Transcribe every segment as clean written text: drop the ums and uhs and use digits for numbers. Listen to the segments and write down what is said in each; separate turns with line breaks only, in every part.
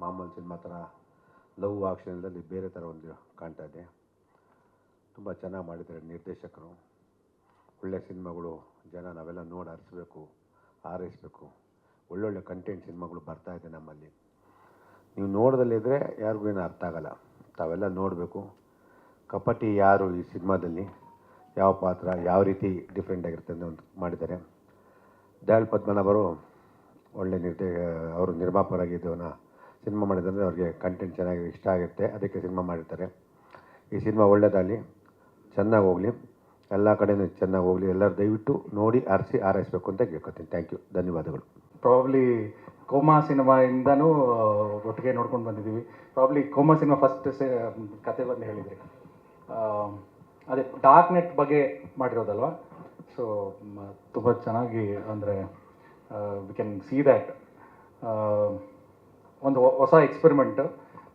ಮಾಮೂಲು ಸಿನಿಮಾ ಥರ ಲವ್ ಆಕ್ಷನ್ದಲ್ಲಿ ಬೇರೆ ಥರ ಒಂದು ಕಾಣ್ತಾ ಇದೆ. ತುಂಬ ಚೆನ್ನಾಗಿ ಮಾಡಿದ್ದಾರೆ ನಿರ್ದೇಶಕರು. ಒಳ್ಳೆಯ ಸಿನಿಮಾಗಳು ಜನ ನಾವೆಲ್ಲ ನೋಡಿ ಹರಿಸ್ಬೇಕು, ಹಾರೈಸಬೇಕು. ಒಳ್ಳೊಳ್ಳೆ ಕಂಟೆಂಟ್ ಸಿನಿಮಾಗಳು ಬರ್ತಾಯಿದೆ ನಮ್ಮಲ್ಲಿ. ನೀವು ನೋಡೋದಲ್ಲಿದ್ದರೆ ಯಾರಿಗೂ ಏನು ಅರ್ಥ ಆಗೋಲ್ಲ. ತಾವೆಲ್ಲ ನೋಡಬೇಕು. ಕಪಟಿ ಯಾರು ಈ ಸಿನಿಮಾದಲ್ಲಿ, ಯಾವ ಪಾತ್ರ ಯಾವ ರೀತಿ ಡಿಫ್ರೆಂಟ್ ಆಗಿರುತ್ತೆ ಅಂತ ಒಂದು ಮಾಡಿದ್ದಾರೆ. ದಯಾಳ್ ಪದ್ಮನಾಭರು ಒಳ್ಳೆ ಅವರು ನಿರ್ಮಾಪಕರಾಗಿದ್ದವನ್ನ ಸಿನಿಮಾ ಮಾಡಿದರೆ ಅವ್ರಿಗೆ ಕಂಟೆಂಟ್ ಚೆನ್ನಾಗಿ ಇಷ್ಟ ಆಗುತ್ತೆ, ಅದಕ್ಕೆ ಸಿನಿಮಾ ಮಾಡಿರ್ತಾರೆ. ಈ ಸಿನಿಮಾ ಒಳ್ಳೆಯದಾಗಲಿ, ಚೆನ್ನಾಗಿ ಹೋಗಲಿ, ಎಲ್ಲ ಕಡೆಯೂ ಚೆನ್ನಾಗಿ ಹೋಗಲಿ. ಎಲ್ಲರೂ ದಯವಿಟ್ಟು ನೋಡಿ ಹಾರೈಸಬೇಕು ಅಂತ ಕೇಳ್ಕೊತೀನಿ. ಥ್ಯಾಂಕ್ ಯು, ಧನ್ಯವಾದಗಳು.
ಪ್ರಾಬ್ಲಿ ಕೋಮಾ ಸಿನಿಮಾಯಿಂದನೂ ಒಟ್ಟಿಗೆ ನೋಡ್ಕೊಂಡು ಬಂದಿದ್ದೀವಿ. ಪ್ರಾಬ್ಲಿ ಕೋಮಾ ಸಿನಿಮಾ ಫಸ್ಟ್ ಕತೆ ಬಂದು ಹೇಳಿದ್ರಿ, ಅದೇ ಡಾರ್ಕ್ ನೆಟ್ ಬಗ್ಗೆ ಮಾಡಿರೋದಲ್ವ. ಸೊ ತುಂಬ ಚೆನ್ನಾಗಿ ಅಂದರೆ ವಿ ಕ್ಯಾನ್ ಸಿ ದ್ಯಾಟ್ ಒಂದು ಹೊಸ ಎಕ್ಸ್ಪೆರಿಮೆಂಟ್,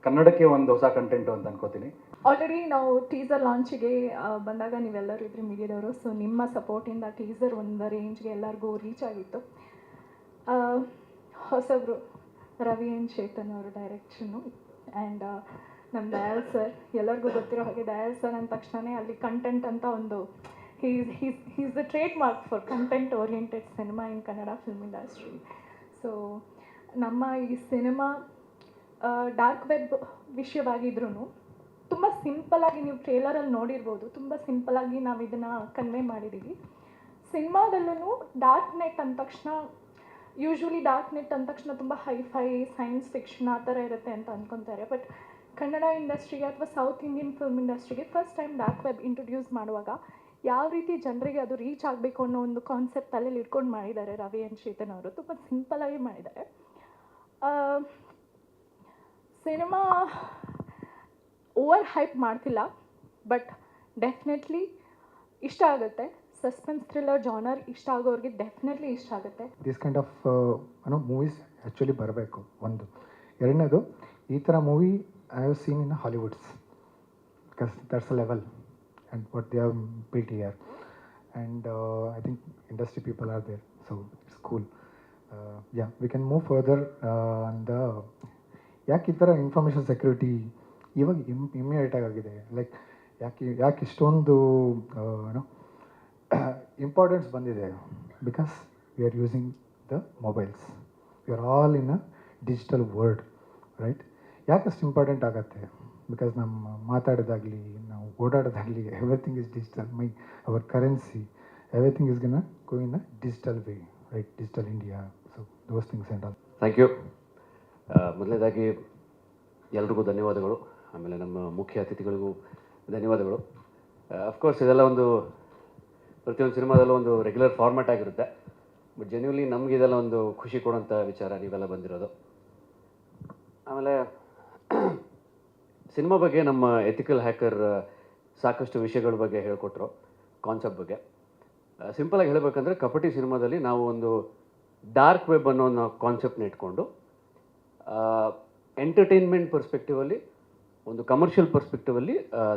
ಕನ್ನಡಕ್ಕೆ ಒಂದು ಹೊಸ ಕಂಟೆಂಟು ಅಂತ ಅನ್ಕೋತೀನಿ.
ಆಲ್ರೆಡಿ ನಾವು ಟೀಸರ್ ಲಾಂಚಿಗೆ ಬಂದಾಗ ನೀವೆಲ್ಲರೂ ಇದ್ರಿ ಮೀಡಿಯಾದವರು. ಸೊ ನಿಮ್ಮ ಸಪೋರ್ಟಿಂದ ಟೀಸರ್ ಒಂದು ರೇಂಜ್ಗೆ ಎಲ್ಲರಿಗೂ ರೀಚ್ ಆಗಿತ್ತು. ಹೊಸಬ್ರು ರವಿ ಆ್ಯಂಡ್ ಚೇತನ್ ಅವರು ಡೈರೆಕ್ಷನ್ನು, ಆ್ಯಂಡ್ ನಮ್ಮ ದಯಾಳ್ ಸರ್, ಎಲ್ಲರಿಗೂ ಗೊತ್ತಿರೋ ಹಾಗೆ ದಯಾಳ್ ಸರ್ ಅಂದ ತಕ್ಷಣ ಅಲ್ಲಿ ಕಂಟೆಂಟ್ ಅಂತ ಒಂದು is the trade mark for content oriented cinema in Kannada film industry. So ನಮ್ಮ ಈ ಸಿನಿಮಾ ಡಾರ್ಕ್ ವೆಬ್ ವಿಷಯವಾಗಿದ್ರೂ ತುಂಬ ಸಿಂಪಲಾಗಿ ನೀವು ಟ್ರೇಲರಲ್ಲಿ ನೋಡಿರ್ಬೋದು, ತುಂಬ ಸಿಂಪಲಾಗಿ ನಾವು ಇದನ್ನು ಕನ್ವೆ ಮಾಡಿದ್ದೀವಿ. ಸಿನಿಮಾದಲ್ಲೂ ಡಾರ್ಕ್ ನೆಟ್ ಅಂದ ತಕ್ಷಣ ಯೂಶ್ವಲಿ ಡಾರ್ಕ್ ನೆಟ್ ಅಂದ ತಕ್ಷಣ ತುಂಬ ಹೈಫೈ ಸೈನ್ಸ್ ಫಿಕ್ಷನ್ ಆ ಥರ ಇರುತ್ತೆ ಅಂತ ಅಂದ್ಕೊತಾರೆ. ಬಟ್ ಕನ್ನಡ ಇಂಡಸ್ಟ್ರಿಗೆ ಅಥವಾ ಸೌತ್ ಇಂಡಿಯನ್ ಫಿಲ್ಮ್ ಇಂಡಸ್ಟ್ರಿಗೆ first time dark web introduce ಮಾಡುವಾಗ ಯಾವ ರೀತಿ ಜನರಿಗೆ ಅದು ರೀಚ್ ಆಗಬೇಕು ಅನ್ನೋ ಒಂದು ಕಾನ್ಸೆಪ್ಟ್ ತಲೆಯಲ್ಲಿ ಇಟ್ಕೊಂಡು ಮಾಡಿದ್ದಾರೆ ರವಿ ಆ್ಯಂಡ್ ಚೇತನ್ ಅವರು. ತುಂಬ ಸಿಂಪಲಾಗಿ ಮಾಡಿದ್ದಾರೆ. ಸಿನಿಮಾ ಓವರ್ ಹೈಪ್ ಮಾಡ್ತಿಲ್ಲ, ಬಟ್ ಡೆಫಿನೆಟ್ಲಿ ಇಷ್ಟ ಆಗುತ್ತೆ. ಸಸ್ಪೆನ್ಸ್ ಥ್ರಿಲ್ಲರ್ ಜಾನರ್ ಇಷ್ಟ ಆಗೋರಿಗೆ ಡೆಫಿನೆಟ್ಲಿ ಇಷ್ಟ ಆಗುತ್ತೆ.
This kind of movies actually ಬರಬೇಕು. ಒಂದು ಎರಡನೇದು, ಈ ಥರ movie I have seen in Hollywoods, because that's a level and what they have built here, and I think industry people are there, so it's cool. Yeah, we can move further on the. ಯಾಕೆ ಈ ಥರ information security ಇವಾಗ ಇಮ್ಮಿಡಿಯೇಟಾಗಿ ಆಗಿದೆ, like ಯಾಕೆ ಇಷ್ಟೊಂದು importance ಬಂದಿದೆ? Because we are using the mobiles, we are all in a digital world, right? ಯಾಕೆ ಅಷ್ಟು ಇಂಪಾರ್ಟೆಂಟ್ ಆಗುತ್ತೆ? ಬಿಕಾಸ್ ನಮ್ಮ ಮಾತಾಡೋದಾಗಲಿ, ನಾವು ಓಡಾಡೋದಾಗಲಿ, everything is digital. Our currency, everything is gonna go in a digital way, right? Digital India, so those things and all.
Thank you. ಮೊದಲನೇದಾಗಿ ಎಲ್ರಿಗೂ ಧನ್ಯವಾದಗಳು. ಆಮೇಲೆ ನಮ್ಮ ಮುಖ್ಯ ಅತಿಥಿಗಳಿಗೂ ಧನ್ಯವಾದಗಳು. ಅಫ್ಕೋರ್ಸ್ ಇದೆಲ್ಲ ಒಂದು ಪ್ರತಿಯೊಂದು ಸಿನಿಮಾದಲ್ಲೂ ಒಂದು ರೆಗ್ಯುಲರ್ ಫಾರ್ಮ್ಯಾಟ್ ಆಗಿರುತ್ತೆ, ಬಟ್ ಜೆನ್ಯೂನ್ಲಿ ನಮ್ಗೆ ಇದೆಲ್ಲ ಒಂದು ಖುಷಿ ಕೊಡೋಂಥ ವಿಚಾರ ನೀವೆಲ್ಲ ಬಂದಿರೋದು. ಆಮೇಲೆ ಸಿನಿಮಾ ಬಗ್ಗೆ ನಮ್ಮ ಎಥಿಕಲ್ ಹ್ಯಾಕರ್ ಸಾಕಷ್ಟು ವಿಷಯಗಳ ಬಗ್ಗೆ ಹೇಳ್ಕೊಟ್ರು, ಕಾನ್ಸೆಪ್ಟ್ ಬಗ್ಗೆ. ಸಿಂಪಲಾಗಿ ಹೇಳಬೇಕಂದ್ರೆ ಕಪಟಿ ಸಿನಿಮಾದಲ್ಲಿ ನಾವು ಒಂದು ಡಾರ್ಕ್ ವೆಬ್ ಅನ್ನೋ ಕಾನ್ಸೆಪ್ಟ್ನ ಇಟ್ಕೊಂಡು ಎಂಟರ್ಟೈನ್ಮೆಂಟ್ ಪರ್ಸ್ಪೆಕ್ಟಿವಲ್ಲಿ, ಒಂದು ಕಮರ್ಷಿಯಲ್ ಪರ್ಸ್ಪೆಕ್ಟಿವಲ್ಲಿ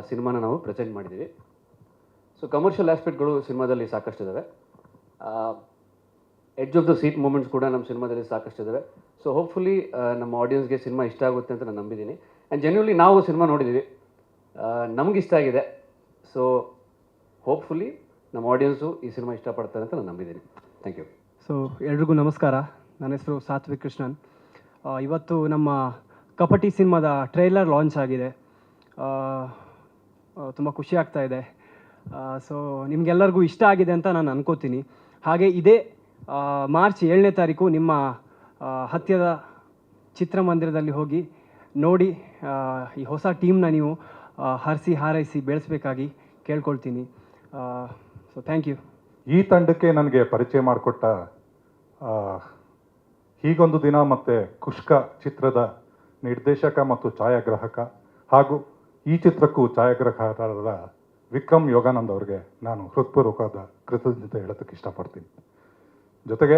ಸಿನಿಮಾನ ನಾವು ಪ್ರೆಸೆಂಟ್ ಮಾಡಿದ್ದೀವಿ. ಸೊ ಕಮರ್ಷಿಯಲ್ ಆಸ್ಪೆಕ್ಟ್ಗಳು ಸಿನಿಮಾದಲ್ಲಿ ಸಾಕಷ್ಟಿದ್ದಾವೆ. Edge of the seat moments ಕೂಡ ನಮ್ಮ ಸಿನಿಮಾದಲ್ಲಿ ಸಾಕಷ್ಟಿದ್ದಾವೆ. ಸೊ ಹೋಪ್ಫುಲಿ ನಮ್ಮ ಆಡಿಯನ್ಸ್ಗೆ ಸಿನಿಮಾ ಇಷ್ಟ ಆಗುತ್ತೆ ಅಂತ ನಾನು ನಂಬಿದ್ದೀನಿ. ಆ್ಯಂಡ್ ಜೆನ್ಯೂನ್ಲಿ ನಾವು ಸಿನಿಮಾ ನೋಡಿದ್ದೀವಿ, ನಮ್ಗೆ ಇಷ್ಟ ಆಗಿದೆ. ಸೊ ಹೋಪ್ಫುಲಿ ನಮ್ಮ ಆಡಿಯನ್ಸು ಈ ಸಿನಿಮಾ ಇಷ್ಟಪಡ್ತಾರೆ ಅಂತ ನಾನು ನಂಬಿದ್ದೀನಿ. Thank you.
ಸೊ ಎಲ್ರಿಗೂ ನಮಸ್ಕಾರ. ನನ್ನ ಹೆಸರು ಸಾತ್ವಿಕ್ ಕೃಷ್ಣನ್. ಇವತ್ತು ನಮ್ಮ ಕಪಟಿ ಸಿನಿಮಾದ ಟ್ರೈಲರ್ ಲಾಂಚ್ ಆಗಿದೆ. ತುಂಬ ಖುಷಿ ಆಗ್ತಾ ಇದೆ. ಸೊ ನಿಮಗೆಲ್ಲರಿಗೂ ಇಷ್ಟ ಆಗಿದೆ ಅಂತ ನಾನು ಅನ್ಕೋತೀನಿ. ಹಾಗೆ ಇದೇ ಮಾರ್ಚ್ 7ನೇ ತಾರೀಕು ನಿಮ್ಮ ಹತ್ತಿರದ ಚಿತ್ರಮಂದಿರದಲ್ಲಿ ಹೋಗಿ ನೋಡಿ ಈ ಹೊಸ ಟೀಮ್ನ ನೀವು ಹಾರೈಸಿ ಬೆಳೆಸಬೇಕಾಗಿ ಕೇಳ್ಕೊಳ್ತೀನಿ. So thank you.
ಈ ತಂಡಕ್ಕೆ ನನಗೆ ಪರಿಚಯ ಮಾಡಿಕೊಟ್ಟ ಹೀಗೊಂದು ದಿನ ಮತ್ತು ಕುಷ್ಕ ಚಿತ್ರದ ನಿರ್ದೇಶಕ ಮತ್ತು ಛಾಯಾಗ್ರಾಹಕ ಹಾಗೂ ಈ ಚಿತ್ರಕ್ಕೂ ಛಾಯಾಗ್ರಾಹಕರಾದ ವಿಕ್ರಮ್ ಯೋಗಾನಂದ್ ಅವರಿಗೆ ನಾನು ಹೃತ್ಪೂರ್ವಕವಾದ ಕೃತಜ್ಞತೆ ಹೇಳೋದಕ್ಕೆ ಇಷ್ಟಪಡ್ತೀನಿ. ಜೊತೆಗೆ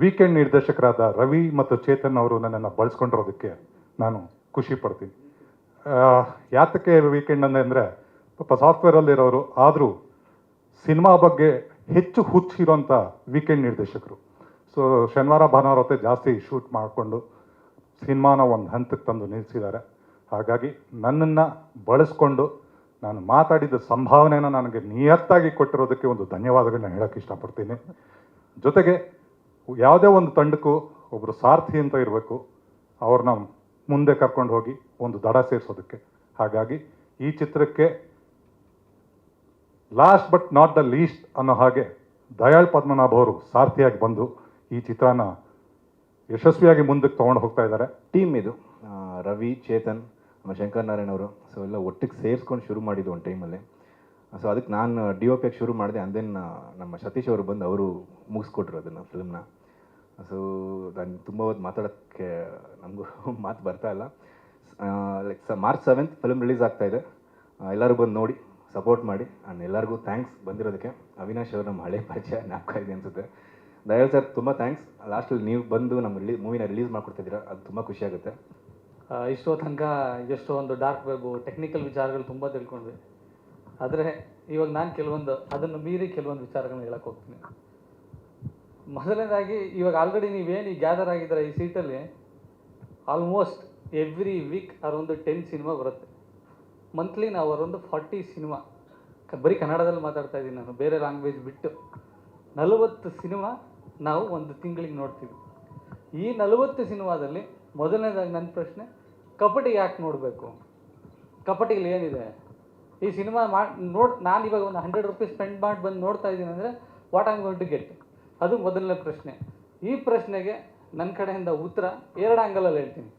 ವೀಕೆಂಡ್ ನಿರ್ದೇಶಕರಾದ ರವಿ ಮತ್ತು ಚೇತನ್ ಅವರು ನನ್ನನ್ನು ಬಳಸ್ಕೊಂಡಿರೋದಕ್ಕೆ ನಾನು ಖುಷಿ ಪಡ್ತೀನಿ. ಯಾತಕ್ಕೆ ವೀಕೆಂಡ್ ಅಂದರೆ ಪಾಪ ಸಾಫ್ಟ್ವೇರಲ್ಲಿರೋರು, ಆದರೂ ಸಿನಿಮಾ ಬಗ್ಗೆ ಹೆಚ್ಚು ಹುಚ್ಚಿರೋಂಥ ವೀಕೆಂಡ್ ನಿರ್ದೇಶಕರು. ಸೊ ಶನಿವಾರ ಭಾನುವಾರ ಹೊತ್ತೆ ಜಾಸ್ತಿ ಶೂಟ್ ಮಾಡಿಕೊಂಡು ಸಿನಿಮಾನ ಒಂದು ಹಂತಕ್ಕೆ ತಂದು ನಿಲ್ಲಿಸಿದ್ದಾರೆ. ಹಾಗಾಗಿ ನನ್ನನ್ನು ಬಳಸ್ಕೊಂಡು ನಾನು ಮಾತಾಡಿದ ಸಂಭಾವನೆಯನ್ನು ನನಗೆ ನಿಯತ್ತಾಗಿ ಕೊಟ್ಟಿರೋದಕ್ಕೆ ಒಂದು ಧನ್ಯವಾದಗಳನ್ನ ಹೇಳೋಕ್ಕೆ ಇಷ್ಟಪಡ್ತೀನಿ. ಜೊತೆಗೆ ಯಾವುದೇ ಒಂದು ತಂಡಕ್ಕೂ ಒಬ್ಬರು ಸಾರಥಿ ಅಂತ ಇರಬೇಕು, ಅವ್ರನ್ನ ಮುಂದೆ ಕರ್ಕೊಂಡು ಹೋಗಿ ಒಂದು ದಡ ಸೇರಿಸೋದಕ್ಕೆ. ಹಾಗಾಗಿ ಈ ಚಿತ್ರಕ್ಕೆ last but not the least ಅನ್ನೋ ಹಾಗೆ ದಯಾಳ್ ಪದ್ಮನಾಭ ಅವರು ಸಾರಥಿಯಾಗಿ ಬಂದು ಈ ಚಿತ್ರನ ಯಶಸ್ವಿಯಾಗಿ ಮುಂದಕ್ಕೆ ತೊಗೊಂಡು ಹೋಗ್ತಾ ಇದ್ದಾರೆ.
ಟೀಮ್ ಇದು ರವಿ, ಚೇತನ್, ಆಮೇಲೆ ಶಂಕರ್ ನಾರಾಯಣ್ ಅವರು, ಸೊ ಎಲ್ಲ ಒಟ್ಟಿಗೆ ಸೇರಿಸ್ಕೊಂಡು ಶುರು ಮಾಡಿದ್ದು ಒಂದು ಟೈಮಲ್ಲಿ. ಸೊ ಅದಕ್ಕೆ ನಾನು DOP ಶುರು ಮಾಡಿದೆ. ಆ್ಯಂಡ್ ದೆನ್ ನಮ್ಮ ಸತೀಶ್ ಅವರು ಬಂದು ಅವರು ಮುಗಿಸ್ಕೊಟ್ರು ಅದನ್ನು ಫಿಲ್ಮ್ನ. ಸೊ ನಾನು ತುಂಬ ಹೊತ್ತು ಮಾತಾಡೋಕ್ಕೆ ನಮಗೂ ಮಾತು ಬರ್ತಾ ಇಲ್ಲ. Like March 7th film release ಆಗ್ತಾಯಿದೆ. ಎಲ್ಲರೂ ಬಂದು ನೋಡಿ ಸಪೋರ್ಟ್ ಮಾಡಿ. ಆ್ಯಂಡ್ ಎಲ್ಲರಿಗೂ ಥ್ಯಾಂಕ್ಸ್ ಬಂದಿರೋದಕ್ಕೆ. ಅವಿನಾಶ್ ಅವರು ನಮ್ಮ ಹಳೆ ಪರಿಚಯ ಜ್ಞಾಪಕ ಇದೆ ಅನಿಸುತ್ತೆ. ದಯಾಳ್ ಸರ್ ತುಂಬ ಥ್ಯಾಂಕ್ಸ್. ಲಾಸ್ಟಲ್ಲಿ ನೀವು ಬಂದು ನಮ್ಮ ಮೂವಿನ ರಿಲೀಸ್ ಮಾಡ್ಕೊಡ್ತಿದ್ದೀರಾ, ಅದು ತುಂಬ ಖುಷಿಯಾಗುತ್ತೆ.
ಇಷ್ಟೋ ತನಕ ಎಷ್ಟೊಂದು ಡಾರ್ಕ್ ವೆಬ್ ಟೆಕ್ನಿಕಲ್ ವಿಚಾರಗಳು ತುಂಬ ತಿಳ್ಕೊಂಡ್ವಿ. ಆದರೆ ಇವಾಗ ನಾನು ಕೆಲವೊಂದು ಅದನ್ನು ಮೀರಿ ಕೆಲವೊಂದು ವಿಚಾರಗಳನ್ನ ಹೇಳಕ್ಕೆ ಹೋಗ್ತೀನಿ. ಮೊದಲನೇದಾಗಿ ಇವಾಗ ಆಲ್ರೆಡಿ ನೀವೇನು ಈ ಗ್ಯಾದರ್ ಆಗಿದ್ದೀರ ಈ ಸೀಟಲ್ಲಿ, ಆಲ್ಮೋಸ್ಟ್ ಎವ್ರಿ ವೀಕ್ ಅರೌಂದು 10 ಸಿನಿಮಾ ಬರುತ್ತೆ. ಮಂತ್ಲಿ ನಾವು ಅರೌಂದು 40 ಸಿನಿಮಾ, ಬರೀ ಕನ್ನಡದಲ್ಲಿ ಮಾತಾಡ್ತಾ ಇದ್ದೀನಿ ನಾನು, ಬೇರೆ ಲ್ಯಾಂಗ್ವೇಜ್ ಬಿಟ್ಟು 40 ಸಿನಿಮಾ ನಾವು ಒಂದು ತಿಂಗಳಿಗೆ ನೋಡ್ತೀವಿ. ಈ 40 ಸಿನಿಮಾದಲ್ಲಿ ಮೊದಲನೇದಾಗಿ ನನ್ನ ಪ್ರಶ್ನೆ, ಕಬಡ್ಡಿ ಯಾಕೆ ನೋಡಬೇಕು? ಕಬಡ್ಡಿಲಿ ಏನಿದೆ? ಈ ಸಿನಿಮಾ ನಾನು ಇವಾಗ ಒಂದು 100 ರೂಪೀಸ್ ಸ್ಪೆಂಡ್ ಮಾಡಿ ಬಂದು ನೋಡ್ತಾ ಇದ್ದೀನಿ ಅಂದರೆ what am going to get? ಅದು ಮೊದಲನೇ ಪ್ರಶ್ನೆ. ಈ ಪ್ರಶ್ನೆಗೆ ನನ್ನ ಕಡೆಯಿಂದ ಉತ್ತರ 2 ಆ್ಯಂಗಲಲ್ಲಿ ಹೇಳ್ತೀನಿ.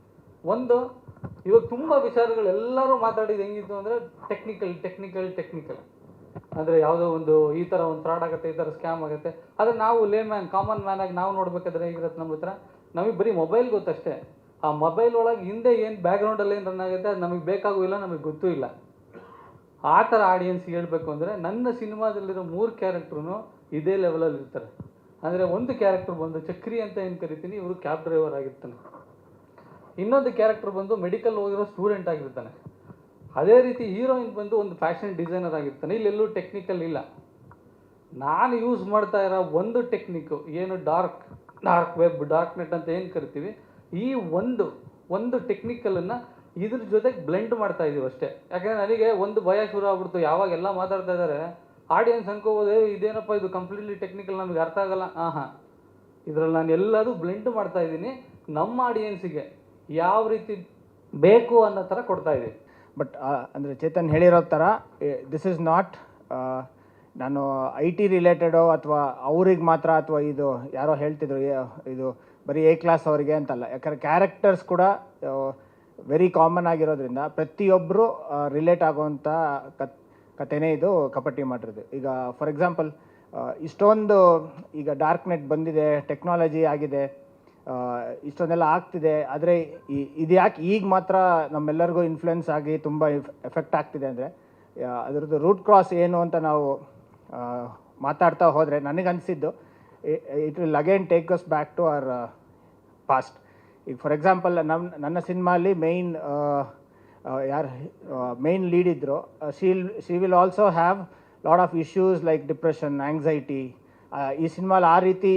ಒಂದು, ಇವಾಗ ತುಂಬ ವಿಚಾರಗಳು ಎಲ್ಲರೂ ಮಾತಾಡಿದ್ದು ಹೆಂಗಿತ್ತು ಅಂದರೆ ಟೆಕ್ನಿಕಲ್ ಅಂದರೆ ಯಾವುದೋ ಒಂದು ಈ ಥರ ಒಂದು ಫ್ರಾಡ್ ಆಗುತ್ತೆ, ಈ ಥರ ಸ್ಕ್ಯಾಮ್ ಆಗುತ್ತೆ. ಆದರೆ ನಾವು ಕಾಮನ್ ಮ್ಯಾನ್ ಆಗಿ ನಾವು ನೋಡಬೇಕಾದ್ರೆ ಹೇಗಿರುತ್ತೆ ನಮ್ಮ ಹತ್ರ, ನಮಗೆ ಬರೀ ಮೊಬೈಲ್ ಗೊತ್ತಷ್ಟೇ. ಆ ಮೊಬೈಲ್ ಒಳಗೆ ಹಿಂದೆ ಏನು ಬ್ಯಾಕ್ಗ್ರೌಂಡಲ್ಲಿ ಏನು ರನ್ ಆಗುತ್ತೆ ಅದು ನಮಗೆ ಬೇಕಾಗೂ ಇಲ್ಲ, ನಮಗೆ ಗೊತ್ತೂ ಇಲ್ಲ. ಆ ಥರ ಆಡಿಯನ್ಸ್ಗೆ ಹೇಳಬೇಕು ಅಂದರೆ ನನ್ನ ಸಿನಿಮಾದಲ್ಲಿರೋ 3 ಕ್ಯಾರೆಕ್ಟ್ರೂ ಇದೇ ಲೆವೆಲಲ್ಲಿ ಇರ್ತಾರೆ. ಅಂದರೆ ಒಂದು ಕ್ಯಾರೆಕ್ಟರ್ ಬಂದು ಚಕ್ರಿ ಅಂತ ಏನು ಕರಿತೀನಿ, ಇವರು ಕ್ಯಾಬ್ ಡ್ರೈವರ್ ಆಗಿರ್ತಾನೆ. ಇನ್ನೊಂದು ಕ್ಯಾರೆಕ್ಟರ್ ಬಂದು ಮೆಡಿಕಲ್ ಹೋಗಿರೋ ಸ್ಟೂಡೆಂಟ್ ಆಗಿರ್ತಾನೆ. ಅದೇ ರೀತಿ ಹೀರೋಯಿನ್ ಬಂದು ಒಂದು ಫ್ಯಾಷನ್ ಡಿಸೈನರ್ ಆಗಿರ್ತಾನೆ. ಇಲ್ಲೆಲ್ಲೂ ಟೆಕ್ನಿಕಲ್ ಇಲ್ಲ. ನಾನು ಯೂಸ್ ಮಾಡ್ತಾ ಇರೋ ಒಂದು ಟೆಕ್ನಿಕ್ಕು ಏನು ಡಾರ್ಕ್ ವೆಬ್, ಡಾರ್ಕ್ ನೆಟ್ ಅಂತ ಏನು ಕರಿತೀವಿ, ಈ ಒಂದು ಟೆಕ್ನಿಕಲನ್ನು ಇದ್ರ ಜೊತೆಗೆ ಬ್ಲೆಂಡ್ ಮಾಡ್ತಾ ಇದ್ದೀವಿ ಅಷ್ಟೇ. ಯಾಕಂದರೆ ನನಗೆ ಒಂದು ಭಯ ಶುರು ಆಗ್ಬಿಡ್ತು, ಯಾವಾಗ ಎಲ್ಲ ಮಾತಾಡ್ತಾ ಇದ್ದಾರೆ ಆಡಿಯನ್ಸ್ ಅನ್ಕೋಬೋದು ಇದೇನಪ್ಪ ಇದು ಕಂಪ್ಲೀಟ್ಲಿ ಟೆಕ್ನಿಕಲ್, ನಮಗೆ ಅರ್ಥ ಆಗಲ್ಲ. ಇದರಲ್ಲಿ ನಾನು ಎಲ್ಲದೂ ಬ್ಲೆಂಡ್ ಮಾಡ್ತಾ ಇದ್ದೀನಿ, ನಮ್ಮ ಆಡಿಯನ್ಸಿಗೆ ಯಾವ ರೀತಿ ಬೇಕು ಅನ್ನೋ ಥರ ಕೊಡ್ತಾ ಇದ್ದೀನಿ.
ಬಟ್ ಅಂದರೆ ಚೇತನ್ ಹೇಳಿರೋ ಥರ ದಿಸ್ ಇಸ್ ನಾಟ್ ನಾನು IT ರಿಲೇಟೆಡೋ ಅಥವಾ ಅವ್ರಿಗೆ ಮಾತ್ರ, ಅಥವಾ ಇದು ಯಾರೋ ಹೇಳ್ತಿದ್ರು ಇದು ಬರೀ A ಕ್ಲಾಸ್ ಅವರಿಗೆ ಅಂತಲ್ಲ. ಯಾಕಂದರೆ ಕ್ಯಾರೆಕ್ಟರ್ಸ್ ಕೂಡ ವೆರಿ ಕಾಮನ್ ಆಗಿರೋದ್ರಿಂದ ಪ್ರತಿಯೊಬ್ಬರು ರಿಲೇಟ್ ಆಗುವಂಥ ಕಥೆನೇ ಇದು ಕಪಟಿ ಮಾಡಿರೋದು. ಈಗ ಫಾರ್ ಎಕ್ಸಾಂಪಲ್ ಇಷ್ಟೊಂದು ಈಗ ಡಾರ್ಕ್ ನೆಟ್ ಬಂದಿದೆ, ಟೆಕ್ನಾಲಜಿ ಆಗಿದೆ, ಇಷ್ಟೊಂದೆಲ್ಲ ಆಗ್ತಿದೆ. ಆದರೆ ಇದು ಯಾಕೆ ಈಗ ಮಾತ್ರ ನಮ್ಮೆಲ್ಲರಿಗೂ ಇನ್ಫ್ಲುಯೆನ್ಸ್ ಆಗಿ ತುಂಬ ಎಫೆಕ್ಟ್ ಆಗ್ತಿದೆ ಅಂದರೆ ಅದರದ್ದು ರೂಟ್ ಕ್ರಾಸ್ ಏನು ಅಂತ ನಾವು ಮಾತಾಡ್ತಾ ಹೋದರೆ ನನಗನ್ಸಿದ್ದು it will again take us back to our past. ಈಗ ಫಾರ್ ಎಕ್ಸಾಂಪಲ್ ನನ್ನ ಸಿನಿಮಾಲಿ ಮೇನ್ ಲೀಡ್ ಇದ್ದರು, she will also have lot of issues like depression, anxiety. ಈ ಸಿನಿಮಾಲಿ ಆ ರೀತಿ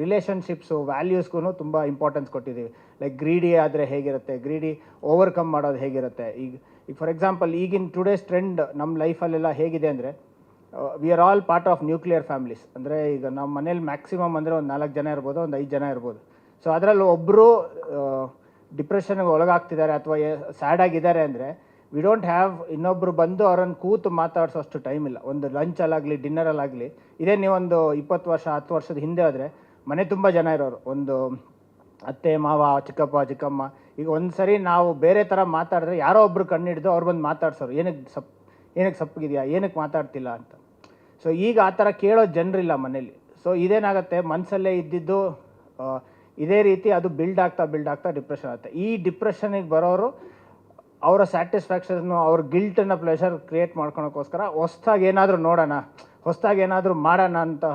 ರಿಲೇಷನ್ಶಿಪ್ಸು, ವ್ಯಾಲ್ಯೂಸ್ಗೂ ತುಂಬ ಇಂಪಾರ್ಟೆನ್ಸ್ ಕೊಟ್ಟಿದ್ದೀವಿ. ಲೈಕ್ ಗ್ರೀಡಿ ಆದರೆ ಹೇಗಿರುತ್ತೆ, ಗ್ರೀಡಿ ಓವರ್ಕಮ್ ಮಾಡೋದು ಹೇಗಿರುತ್ತೆ. ಈಗ ಫಾರ್ ಎಕ್ಸಾಂಪಲ್ ಈಗಿನ ಟುಡೇಸ್ ಟ್ರೆಂಡ್ ನಮ್ಮ ಲೈಫಲ್ಲೆಲ್ಲ ಹೇಗಿದೆ ಅಂದರೆ V are all part of nuclear families. ಅಂದರೆ ಈಗ ನಮ್ಮ ಮನೇಲಿ ಮ್ಯಾಕ್ಸಿಮಮ್ ಅಂದರೆ ಒಂದು 4 ಜನ ಇರ್ಬೋದು, ಒಂದು 5 ಜನ ಇರ್ಬೋದು. ಸೊ ಅದರಲ್ಲಿ ಒಬ್ಬರು ಡಿಪ್ರೆಷನ್ಗೆ ಒಳಗಾಗ್ತಿದ್ದಾರೆ ಅಥವಾ ಸ್ಯಾಡ್ ಆಗಿದ್ದಾರೆ ಅಂದರೆ ವಿ ಡೋಂಟ್ ಹ್ಯಾವ್ ಇನ್ನೊಬ್ಬರು ಬಂದು ಅವರನ್ನು ಕೂತು ಮಾತಾಡಿಸೋಷ್ಟು ಟೈಮ್ ಇಲ್ಲ. ಒಂದು ಲಂಚಲ್ಲಾಗಲಿ ಡಿನ್ನರಲ್ಲಾಗಲಿ, ಇದೇ ನೀವೊಂದು 20 ವರ್ಷ 10 ವರ್ಷದ ಹಿಂದೆ ಆದರೆ ಮನೆ ತುಂಬ ಜನ ಇರೋರು, ಒಂದು ಅತ್ತೆ ಮಾವ, ಚಿಕ್ಕಪ್ಪ ಚಿಕ್ಕಮ್ಮ. ಈಗ ಒಂದು ಸರಿ ನಾವು ಬೇರೆ ಥರ ಮಾತಾಡಿದ್ರೆ ಯಾರೋ ಒಬ್ಬರು ಕಣ್ಣಿಡ್ದು ಅವ್ರು ಬಂದು ಮಾತಾಡ್ಸೋರು, ಏನಕ್ಕೆ ಸಪ್ಪಗಿದೆಯಾ, ಏನಕ್ಕೆ ಮಾತಾಡ್ತಿಲ್ಲ ಅಂತ. ಸೊ ಈಗ ಆ ಥರ ಕೇಳೋ ಜನರಿಲ್ಲ ಮನೇಲಿ. ಸೊ ಇದೇನಾಗುತ್ತೆ, ಮನಸ್ಸಲ್ಲೇ ಇದ್ದಿದ್ದು ಇದೇ ರೀತಿ ಅದು ಬಿಲ್ಡ್ ಆಗ್ತಾ ಡಿಪ್ರೆಷನ್ ಆಗುತ್ತೆ. ಈ ಡಿಪ್ರೆಷನಿಗೆ ಬರೋರು ಅವರ ಸ್ಯಾಟಿಸ್ಫ್ಯಾಕ್ಷನ್ನು, ಅವ್ರ ಗಿಲ್ಟನ್ನು, ಪ್ಲೆಷರ್ ಕ್ರಿಯೇಟ್ ಮಾಡ್ಕೊಳಕ್ಕೋಸ್ಕರ ಹೊಸ್ದಾಗಿ ಏನಾದರೂ ನೋಡೋಣ, ಹೊಸ್ದಾಗಿ ಏನಾದರೂ ಮಾಡೋಣ ಅಂತ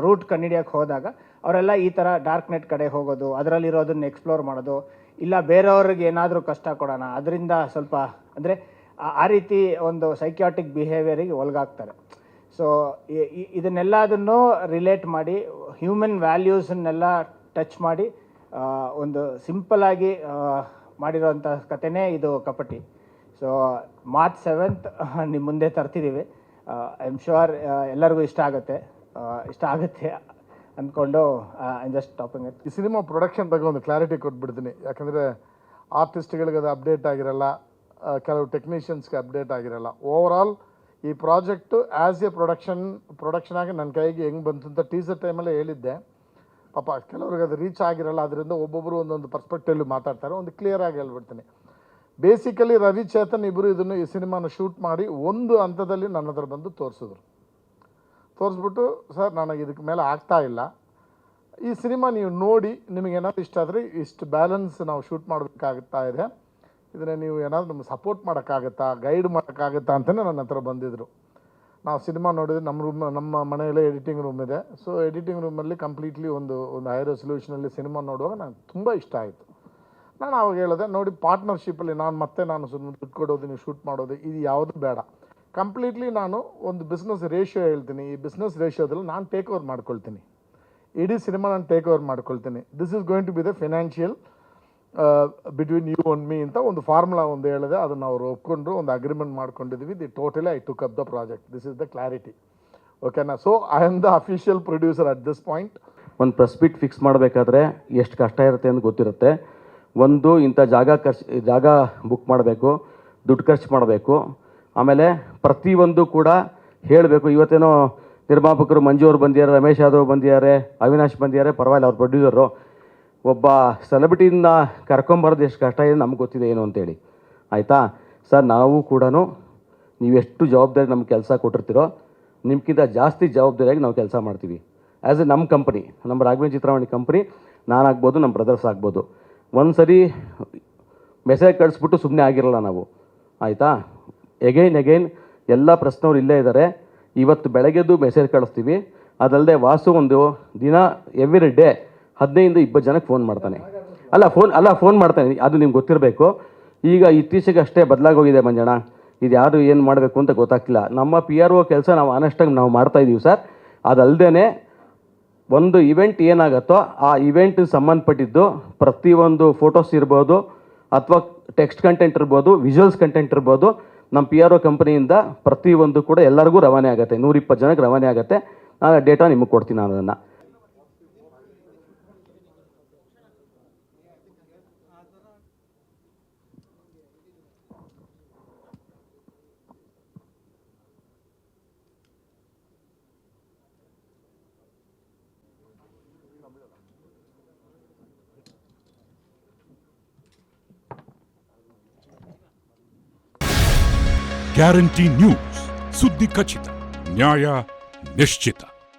ರೂಟ್ ಕಂಡುಹಿಡಿಯೋಕ್ಕೆ ಹೋದಾಗ ಅವರೆಲ್ಲ ಈ ಥರ ಡಾರ್ಕ್ ನೆಟ್ ಕಡೆ ಹೋಗೋದು, ಅದರಲ್ಲಿರೋದನ್ನು ಎಕ್ಸ್ಪ್ಲೋರ್ ಮಾಡೋದು, ಇಲ್ಲ ಬೇರೆಯವ್ರಿಗೆ ಏನಾದರೂ ಕಷ್ಟ ಕೊಡೋಣ, ಅದರಿಂದ ಸ್ವಲ್ಪ ಅಂದರೆ ಆ ರೀತಿ ಒಂದು ಸೈಕ್ಯಾಟಿಕ್ ಬಿಹೇವಿಯರಿಗೆ ಒಳಗಾಗ್ತಾರೆ. ಸೊ ಇದನ್ನೆಲ್ಲದನ್ನು ರಿಲೇಟ್ ಮಾಡಿ ಹ್ಯೂಮನ್ ವ್ಯಾಲ್ಯೂಸನ್ನೆಲ್ಲ ಟಚ್ ಮಾಡಿ ಒಂದು ಸಿಂಪಲ್ಲಾಗಿ ಮಾಡಿರೋಂಥ ಕಥೆನೇ ಇದು ಕಪಟಿ. ಸೊ ಮಾರ್ಚ್ 7th ನಿಮ್ಮ ಮುಂದೆ ತರ್ತಿದ್ದೀವಿ. ಐ ಆಮ್ ಶ್ಯೂರ್ ಎಲ್ಲರಿಗೂ ಇಷ್ಟ ಆಗುತ್ತೆ ಅಂದ್ಕೊಂಡು ಜಸ್ಟ್ ಟಾಪಿಂಗ್ ಇಟ್.
ಈ ಸಿನಿಮಾ ಪ್ರೊಡಕ್ಷನ್ ಬಗ್ಗೆ ಒಂದು ಕ್ಲಾರಿಟಿ ಕೊಟ್ಬಿಡ್ತೀನಿ. ಯಾಕಂದರೆ ಆರ್ಟಿಸ್ಟ್ಗಳಿಗೆ ಅದು ಅಪ್ಡೇಟ್ ಆಗಿರಲ್ಲ, ಕೆಲವು ಟೆಕ್ನಿಷಿಯನ್ಸ್ಗೆ ಅಪ್ಡೇಟ್ ಆಗಿರಲ್ಲ. ಓವರಾಲ್ ಈ ಪ್ರಾಜೆಕ್ಟು ಆ್ಯಸ್ ಎ ಪ್ರೊಡಕ್ಷನ್ ಆಗಿ ನನ್ನ ಕೈಗೆ ಹೆಂಗೆ ಬಂತು ಅಂತ ಟೀಸರ್ ಟೈಮಲ್ಲೇ ಹೇಳಿದ್ದೆ. ಪಾಪ ಕೆಲವ್ರಿಗೆ ಅದು ರೀಚ್ ಆಗಿರಲ್ಲ, ಅದರಿಂದ ಒಬ್ಬೊಬ್ಬರು ಒಂದೊಂದು ಪರ್ಸ್ಪೆಕ್ಟಿವ್ ಮಾತಾಡ್ತಾರೆ. ಒಂದು ಕ್ಲಿಯರಾಗಿ ಹೇಳ್ಬಿಡ್ತೀನಿ. ಬೇಸಿಕಲಿ ರವಿ ಚೇತನ್ ಇಬ್ಬರು ಈ ಸಿನಿಮಾನ ಶೂಟ್ ಮಾಡಿ ಒಂದು ಹಂತದಲ್ಲಿ ನನ್ನ ಹತ್ರ ಬಂದು ತೋರಿಸ್ಬಿಟ್ಟು, ಸರ್ ನನಗೆ ಇದಕ್ಕೆ ಮೇಲೆ ಆಗ್ತಾ ಇಲ್ಲ, ಈ ಸಿನಿಮಾ ನೀವು ನೋಡಿ ನಿಮಗೇನಾದ್ರು ಇಷ್ಟ ಆದರೆ ಇಷ್ಟು ಬ್ಯಾಲೆನ್ಸ್ ನಾವು ಶೂಟ್ ಮಾಡಬೇಕಾಗುತ್ತಾ ಇದೆ, ಇದನ್ನು ನೀವು ಏನಾದರೂ ನಮ್ಗೆ ಸಪೋರ್ಟ್ ಮಾಡೋಕ್ಕಾಗತ್ತಾ, ಗೈಡ್ ಮಾಡೋಕ್ಕಾಗತ್ತಾ ಅಂತಲೇ ನನ್ನ ಹತ್ರ ಬಂದಿದ್ದರು. ನಾವು ಸಿನಿಮಾ ನೋಡಿದ್ರೆ ನಮ್ಮ ಮನೆಯಲ್ಲೇ ಎಡಿಟಿಂಗ್ ರೂಮ್ ಇದೆ. ಸೊ ಎಡಿಟಿಂಗ್ ರೂಮಲ್ಲಿ ಕಂಪ್ಲೀಟ್ಲಿ ಒಂದು ಹೈ ರೆಸೊಲ್ಯೂಷನಲ್ಲಿ ಸಿನಿಮಾ ನೋಡುವಾಗ ನನಗೆ ತುಂಬ ಇಷ್ಟ ಆಯಿತು. ನಾನು ಅವಾಗ ಹೇಳಿದೆ, ನೋಡಿ ಪಾರ್ಟ್ನರ್ಶಿಪ್ಪಲ್ಲಿ ನಾನು ಸುಮ್ಮನೆ ದುಡ್ಡು ಕೊಡೋದು, ನೀವು ಶೂಟ್ ಮಾಡೋದು, ಇದು ಯಾವುದು ಬೇಡ. ಕಂಪ್ಲೀಟ್ಲಿ ನಾನು ಒಂದು ಬಿಸ್ನೆಸ್ ರೇಷಿಯೋ ಹೇಳ್ತೀನಿ. ಈ ಬಿಸ್ನೆಸ್ ರೇಷಿಯೋದಲ್ಲಿ ನಾನು ಟೇಕ್ ಓವರ್ ಮಾಡ್ಕೊಳ್ತೀನಿ, ಇಡೀ ಸಿನಿಮಾ ನಾನು ಟೇಕ್ ಓವರ್ ಮಾಡ್ಕೊಳ್ತೀನಿ. This is going to be the financial between you and me ಅಂತ ಒಂದು ಫಾರ್ಮುಲಾ ಒಂದು ಹೇಳಿದೆ. ಅದನ್ನು ಅವರು ಒಪ್ಕೊಂಡ್ರು, ಒಂದು ಅಗ್ರಿಮೆಂಟ್ ಮಾಡ್ಕೊಂಡಿದ್ವಿ. Totally I took up the project. This is the clarity. ಓಕೆನಾ? So I am the official producer at this point.
ಒಂದು ಪ್ರೆಸ್ ಮೀಟ್ ಫಿಕ್ಸ್ ಮಾಡಬೇಕಾದ್ರೆ ಎಷ್ಟು ಕಷ್ಟ ಇರುತ್ತೆ ಅಂತ ಗೊತ್ತಿರುತ್ತೆ. ಒಂದು ಇಂಥ ಜಾಗ ಬುಕ್ ಮಾಡಬೇಕು, ದುಡ್ಡು ಖರ್ಚು ಮಾಡಬೇಕು, ಆಮೇಲೆ ಪ್ರತಿಯೊಂದು ಕೂಡ ಹೇಳಬೇಕು. ಇವತ್ತೇನೋ ನಿರ್ಮಾಪಕರು ಮಂಜು ಅವ್ರು ಬಂದಿದ್ದಾರೆ, ರಮೇಶ್ ಯಾದವ್ ಬಂದಿದ್ದಾರೆ, ಅವಿನಾಶ್ ಬಂದಿದ್ದಾರೆ, ಪರವಾಗಿಲ್ಲ ಅವ್ರ ಪ್ರೊಡ್ಯೂಸರು. ಒಬ್ಬ ಸೆಲೆಬ್ರಿಟಿಯಿಂದ ಕರ್ಕೊಂಬರೋದು ಎಷ್ಟು ಕಷ್ಟ ಇದೆ ನಮ್ಗೆ ಗೊತ್ತಿದೆ ಏನು ಅಂತೇಳಿ, ಆಯಿತಾ ಸರ್? ನಾವು ಕೂಡ ನೀವೆಷ್ಟು ಜವಾಬ್ದಾರಿ ನಮ್ಗೆ ಕೆಲಸ ಕೊಟ್ಟಿರ್ತೀರೋ ನಿಮ್ಗಿಂತ ಜಾಸ್ತಿ ಜವಾಬ್ದಾರಿಯಾಗಿ ನಾವು ಕೆಲಸ ಮಾಡ್ತೀವಿ. ಆ್ಯಸ್ ಎ ನಮ್ಮ ಕಂಪ್ನಿ, ನಮ್ಮ ರಾಘವೇಂದ್ರ ಚಿತ್ರವಾಣಿ ಕಂಪ್ನಿ, ನಾನಾಗ್ಬೋದು, ನಮ್ಮ ಬ್ರದರ್ಸ್ ಆಗ್ಬೋದು. ಒಂದು ಸರಿ ಮೆಸೇಜ್ ಕಳಿಸ್ಬಿಟ್ಟು ಸುಮ್ಮನೆ ಆಗಿರಲ್ಲ ನಾವು, ಆಯಿತಾ? ಎಗೈನ್ ಎಲ್ಲ ಪ್ರಶ್ನವ್ರು ಇಲ್ಲೇ ಇದ್ದಾರೆ. ಇವತ್ತು ಬೆಳಗ್ಗೆದ್ದು ಮೆಸೇಜ್ ಕಳಿಸ್ತೀವಿ. ಅದಲ್ಲದೆ ವಾಸು ಒಂದು ದಿನ ಎವ್ರಿ ಡೇ 15-20 ಜನಕ್ಕೆ ಫೋನ್ ಮಾಡ್ತಾನೆ. ಫೋನ್ ಮಾಡ್ತಾನೆ. ಅದು ನಿಮ್ಗೆ ಗೊತ್ತಿರಬೇಕು. ಈಗ ಇತ್ತೀಚೆಗೆ ಅಷ್ಟೇ ಬದಲಾಗೋಗಿದೆ ಮಂಜಣ್ಣ. ಇದು ಯಾರು ಏನು ಮಾಡಬೇಕು ಅಂತ ಗೊತ್ತಾಗ್ತಿಲ್ಲ. ನಮ್ಮ PRO ಕೆಲಸ ನಾವು ಆನೆಸ್ಟಾಗಿ ನಾವು ಮಾಡ್ತಾಯಿದ್ದೀವಿ ಸರ್. ಅದಲ್ಲದೆ ಒಂದು ಇವೆಂಟ್ ಏನಾಗುತ್ತೋ ಆ ಇವೆಂಟಿಗೆ ಸಂಬಂಧಪಟ್ಟಿದ್ದು ಪ್ರತಿಯೊಂದು ಫೋಟೋಸ್ ಇರ್ಬೋದು, ಅಥವಾ ಟೆಕ್ಸ್ಟ್ ಕಂಟೆಂಟ್ ಇರ್ಬೋದು, ವಿಜುವಲ್ಸ್ ಕಂಟೆಂಟ್ ಇರ್ಬೋದು, ನಮ್ಮ PRO ಕಂಪ್ನಿಯಿಂದ ಪ್ರತಿಯೊಂದು ಕೂಡ ಎಲ್ಲರಿಗೂ ರವಾನೆ ಆಗುತ್ತೆ. 120 ಜನಕ್ಕೆ ರವಾನೆ ಆಗುತ್ತೆ. ನಾನು ಡೇಟಾ ನಿಮಗೆ ಕೊಡ್ತೀನಿ. ನಾನು ಅದನ್ನು
ಗ್ಯಾರಂಟಿ ನ್ಯೂಸ್, ಸುದ್ದಿ ಖಚಿತ, ನ್ಯಾಯ ನಿಶ್ಚಿತ.